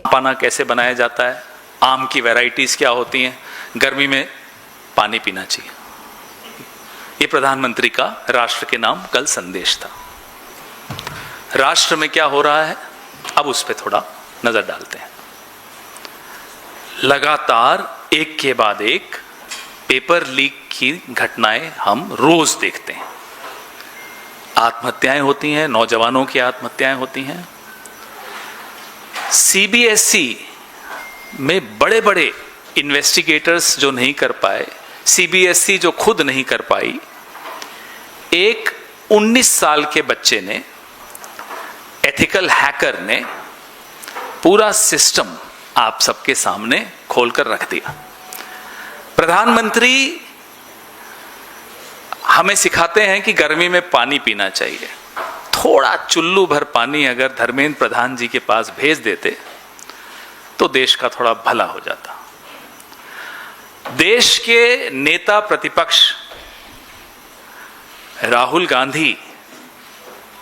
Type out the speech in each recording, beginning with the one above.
पाना कैसे बनाया जाता है, आम की वैरायटीज क्या होती हैं, गर्मी में पानी पीना चाहिए। ये प्रधानमंत्री का राष्ट्र के नाम कल संदेश था। राष्ट्र में क्या हो रहा है, अब उस पर थोड़ा नजर डालते हैं। लगातार एक के बाद एक पेपर लीक की घटनाएं हम रोज देखते हैं। आत्महत्याएं होती हैं, नौजवानों की आत्महत्याएं होती हैं। सीबीएसई में बड़े बड़े इन्वेस्टिगेटर्स जो नहीं कर पाए, सीबीएसई जो खुद नहीं कर पाई, एक 19 साल के बच्चे ने, एथिकल हैकर ने पूरा सिस्टम आप सबके सामने खोलकर रख दिया। प्रधानमंत्री हमें सिखाते हैं कि गर्मी में पानी पीना चाहिए। थोड़ा चुल्लू भर पानी अगर धर्मेंद्र प्रधान जी के पास भेज देते तो देश का थोड़ा भला हो जाता। देश के नेता प्रतिपक्ष राहुल गांधी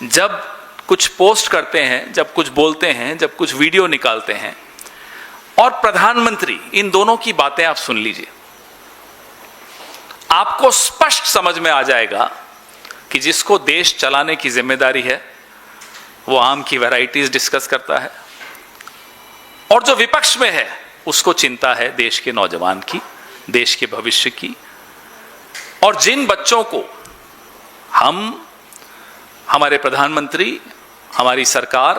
जब कुछ पोस्ट करते हैं, जब कुछ बोलते हैं, जब कुछ वीडियो निकालते हैं, और प्रधानमंत्री, इन दोनों की बातें आप सुन लीजिए, आपको स्पष्ट समझ में आ जाएगा कि जिसको देश चलाने की जिम्मेदारी है वो आम की वैरायटीज डिस्कस करता है, और जो विपक्ष में है उसको चिंता है देश के नौजवान की, देश के भविष्य की। और जिन बच्चों को हमारे प्रधानमंत्री, हमारी सरकार,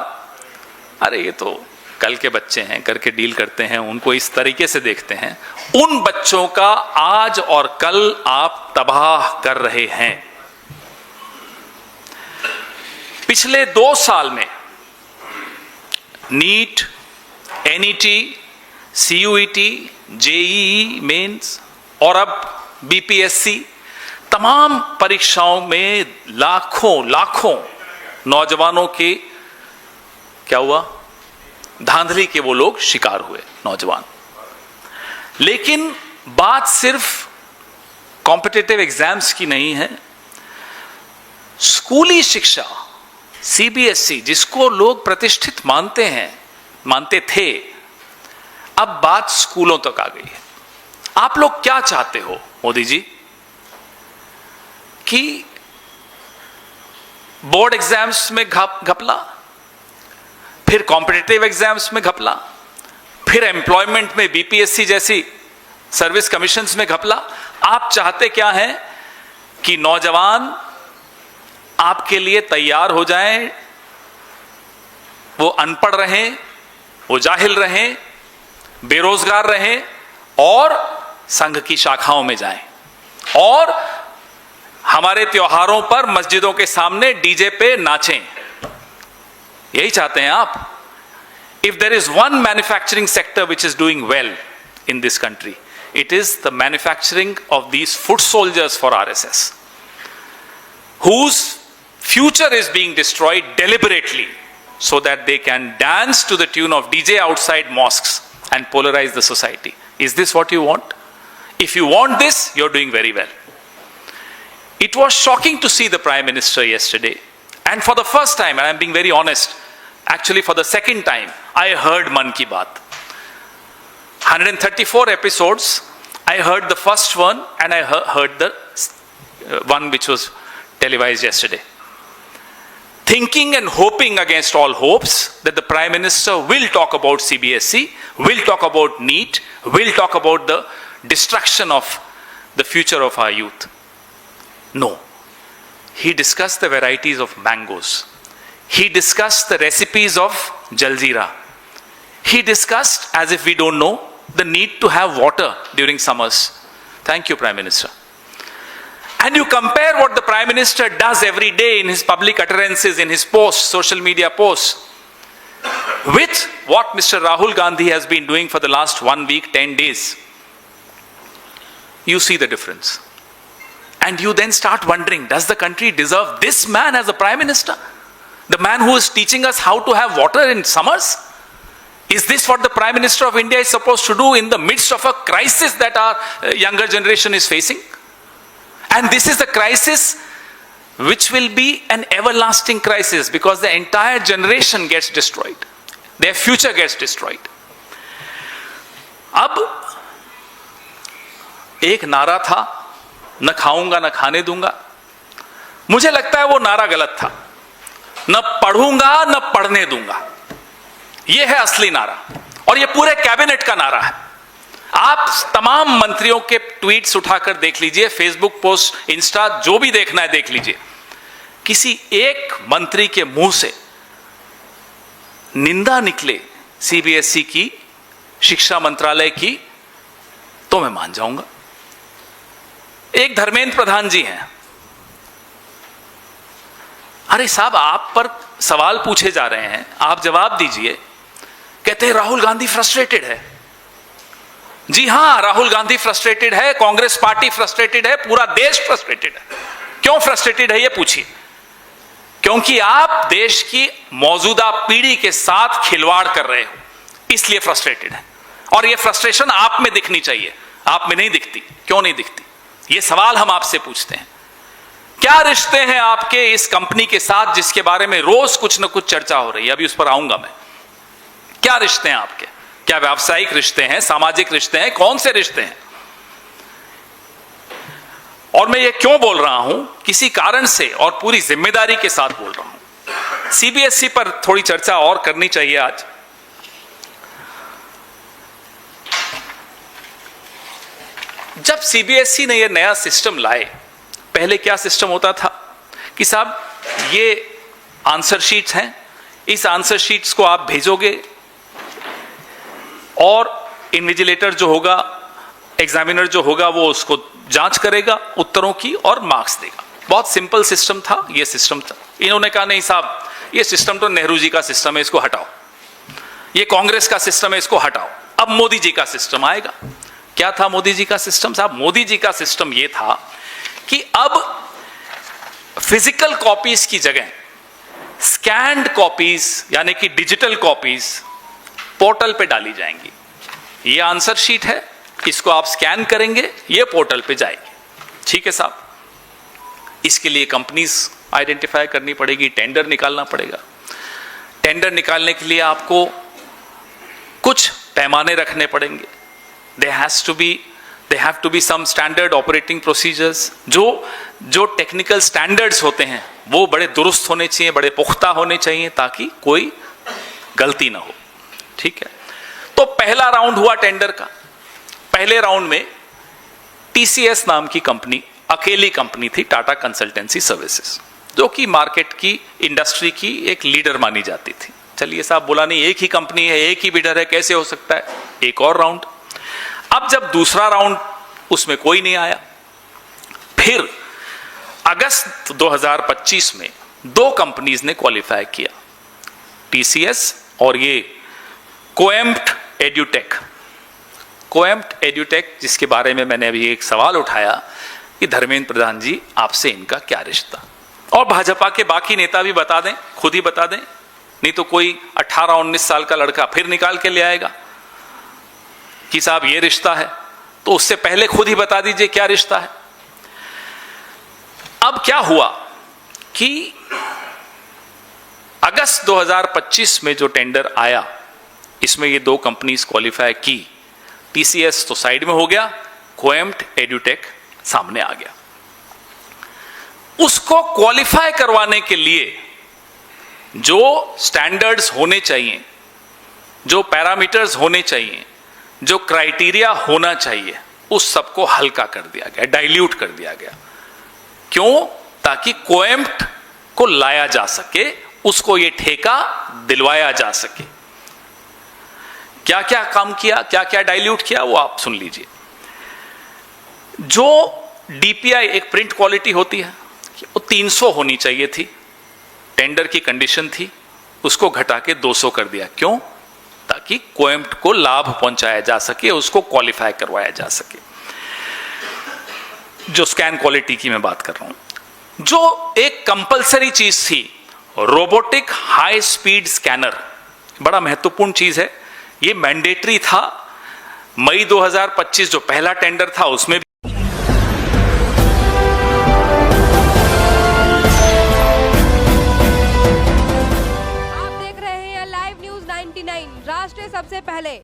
अरे ये तो कल के बच्चे हैं करके डील करते हैं, उनको इस तरीके से देखते हैं, उन बच्चों का आज और कल आप तबाह कर रहे हैं। पिछले 2 साल में NEET, NET, CUET, JEE Mains और अब बीपीएससी, तमाम परीक्षाओं में लाखों नौजवानों के क्या हुआ, धांधली के वो लोग शिकार हुए, नौजवान। लेकिन बात सिर्फ कॉम्पिटिटिव एग्जाम्स की नहीं है। स्कूली शिक्षा, सीबीएसई, जिसको लोग प्रतिष्ठित मानते थे, अब बात स्कूलों तक आ गई है। आप लोग क्या चाहते हो मोदी जी, कि बोर्ड एग्जाम्स में घपला, फिर कॉम्पिटिटिव एग्जाम्स में घपला, फिर एम्प्लॉयमेंट में बीपीएससी जैसी सर्विस कमीशंस में घपला। आप चाहते क्या हैं कि नौजवान आपके लिए तैयार हो जाएं, वो अनपढ़ रहें, वो जाहिल रहें, बेरोजगार रहें और संघ की शाखाओं में जाएं, और हमारे त्योहारों पर मस्जिदों के सामने डीजे पे नाचें। यही चाहते हैं आप? If there is one manufacturing sector which is doing well in this country, it is the manufacturing of these foot soldiers for RSS, whose future is being destroyed deliberately so that they can dance to the tune of DJ outside mosques and polarize the society. Is this what you want? If you want this, you're doing very well. It was shocking to see the Prime Minister yesterday, and for the first time, and I'm being very honest, actually for the second time, I heard Man Ki Baat. 134 episodes, I heard the first one and I heard the one which was televised yesterday. Thinking and hoping against all hopes that the Prime Minister will talk about CBSE, will talk about NEET, will talk about the destruction of the future of our youth. No. He discussed the varieties of mangoes. He discussed the recipes of Jaljeera. He discussed, as if we don't know, the need to have water during summers. Thank you, Prime Minister. And you compare what the Prime Minister does every day in his public utterances, in his posts, social media posts, with what Mr. Rahul Gandhi has been doing for the last 1 week, 10 days. You see the difference. And you then start wondering, does the country deserve this man as a Prime Minister? The man who is teaching us how to have water in summers? Is this what the Prime Minister of India is supposed to do in the midst of a crisis that our younger generation is facing? And this is the crisis which will be an everlasting crisis because the entire generation gets destroyed. their future gets destroyed. अब एक नारा था, न खाऊंगा न खाने दूंगा। मुझे लगता है वो नारा गलत था। न पढ़ूंगा न पढ़ने दूंगा, यह है असली नारा, और यह पूरे कैबिनेट का नारा है। आप तमाम मंत्रियों के ट्वीट्स उठाकर देख लीजिए, फेसबुक पोस्ट, इंस्टा, जो भी देखना है देख लीजिए। किसी एक मंत्री के मुंह से निंदा निकले सीबीएसई की, शिक्षा मंत्रालय की, तो मैं मान जाऊंगा। एक धर्मेंद्र प्रधान जी हैं। अरे साहब, आप पर सवाल पूछे जा रहे हैं, आप जवाब दीजिए। कहते हैं राहुल गांधी फ्रस्ट्रेटेड है। जी हां, राहुल गांधी फ्रस्ट्रेटेड है, कांग्रेस पार्टी फ्रस्ट्रेटेड है, पूरा देश फ्रस्ट्रेटेड है। क्यों फ्रस्ट्रेटेड है ये पूछिए। क्योंकि आप देश की मौजूदा पीढ़ी के साथ खिलवाड़ कर रहे हो, इसलिए फ्रस्ट्रेटेड है। और ये फ्रस्ट्रेशन आप में दिखनी चाहिए, आप में नहीं दिखती। क्यों नहीं दिखती? ये सवाल हम आपसे पूछते हैं। क्या रिश्ते हैं आपके इस कंपनी के साथ जिसके बारे में रोज कुछ न कुछ चर्चा हो रही है? अभी उस पर आऊंगा मैं। क्या रिश्ते हैं आपके? क्या व्यावसायिक रिश्ते हैं, सामाजिक रिश्ते हैं, कौन से रिश्ते हैं? और मैं ये क्यों बोल रहा हूं? किसी कारण से और पूरी जिम्मेदारी के साथ बोल रहा हूं। सीबीएसई पर थोड़ी चर्चा और करनी चाहिए आज। जब सीबीएसई ने यह नया सिस्टम लाए, पहले क्या सिस्टम होता था कि साहब ये आंसर शीट्स हैं, इस आंसर शीट्स को आप भेजोगे और इन्विजिलेटर जो होगा, एग्जामिनर जो होगा, वो उसको जांच करेगा उत्तरों की और मार्क्स देगा। बहुत सिंपल सिस्टम था, ये सिस्टम था। इन्होंने कहा नहीं साहब, ये सिस्टम तो नेहरू जी का सिस्टम है, इसको हटाओ। ये कांग्रेस का सिस्टम है, इसको हटाओ। अब मोदी जी का सिस्टम आएगा। क्या था मोदी जी का सिस्टम? साहब, मोदी जी का सिस्टम यह था कि अब फिजिकल कॉपीज की जगह स्कैन्ड कॉपीज, यानी कि डिजिटल कॉपीज पोर्टल पे डाली जाएंगी। ये आंसर शीट है, इसको आप स्कैन करेंगे, ये पोर्टल पे जाएगी। ठीक है साहब, इसके लिए कंपनीज आइडेंटिफाई करनी पड़ेगी, टेंडर निकालना पड़ेगा। टेंडर निकालने के लिए आपको कुछ पैमाने रखने पड़ेंगे। They have to be some standard operating procedures। जो टेक्निकल स्टैंडर्ड्स होते हैं वो बड़े दुरुस्त होने चाहिए, बड़े पुख्ता होने चाहिए, ताकि कोई गलती ना हो। ठीक है, तो पहला राउंड हुआ टेंडर का। पहले राउंड में टीसीएस नाम की कंपनी, अकेली कंपनी थी, टाटा कंसल्टेंसी सर्विसेज, जो कि मार्केट की, इंडस्ट्री की एक लीडर मानी जाती थी। चलिए साहब, बोला नहीं एक ही कंपनी है, एक ही बिडर है, कैसे हो सकता है? एक और राउंड। अब जब दूसरा राउंड, उसमें कोई नहीं आया। फिर अगस्त 2025 में दो कंपनीज ने क्वालिफाई किया, टीसीएस और ये कोएम्प्ट एड्यूटेक। कोएम्प्ट एड्यूटेक, जिसके बारे में मैंने अभी एक सवाल उठाया कि धर्मेंद्र प्रधान जी, आपसे इनका क्या रिश्ता? और भाजपा के बाकी नेता भी बता दें, खुद ही बता दें, नहीं तो कोई 18-19 साल का लड़का फिर निकाल के ले आएगा कि साहब ये रिश्ता है। तो उससे पहले खुद ही बता दीजिए क्या रिश्ता है। अब क्या हुआ कि अगस्त 2025 में जो टेंडर आया, इसमें ये दो कंपनीज क्वालिफाई की। टीसीएस तो साइड में हो गया, कोएम्प्ट एड्यूटेक सामने आ गया। उसको क्वालिफाई करवाने के लिए जो स्टैंडर्ड्स होने चाहिए, जो पैरामीटर्स होने चाहिए, जो क्राइटेरिया होना चाहिए, उस सबको हल्का कर दिया गया, डाइल्यूट कर दिया गया। क्यों? ताकि कोएम्प्ट को लाया जा सके, उसको ये ठेका दिलवाया जा सके। क्या क्या काम किया, क्या क्या डाइल्यूट किया, वो आप सुन लीजिए। जो डीपीआई एक प्रिंट क्वालिटी होती है, वो 300 होनी चाहिए थी, टेंडर की कंडीशन थी, उसको घटा के 200 कर दिया। क्यों? ताकि कोएम्प्ट को लाभ पहुंचाया जा सके, उसको क्वालिफाई करवाया जा सके। जो स्कैन क्वालिटी की मैं बात कर रहा हूं, जो एक कंपलसरी चीज थी, रोबोटिक हाई स्पीड स्कैनर, बड़ा महत्वपूर्ण चीज है, ये मैंडेटरी था। मई 2025 जो पहला टेंडर था उसमें आप देख रहे हैं लाइव न्यूज 9 99 राष्ट्र सबसे पहले।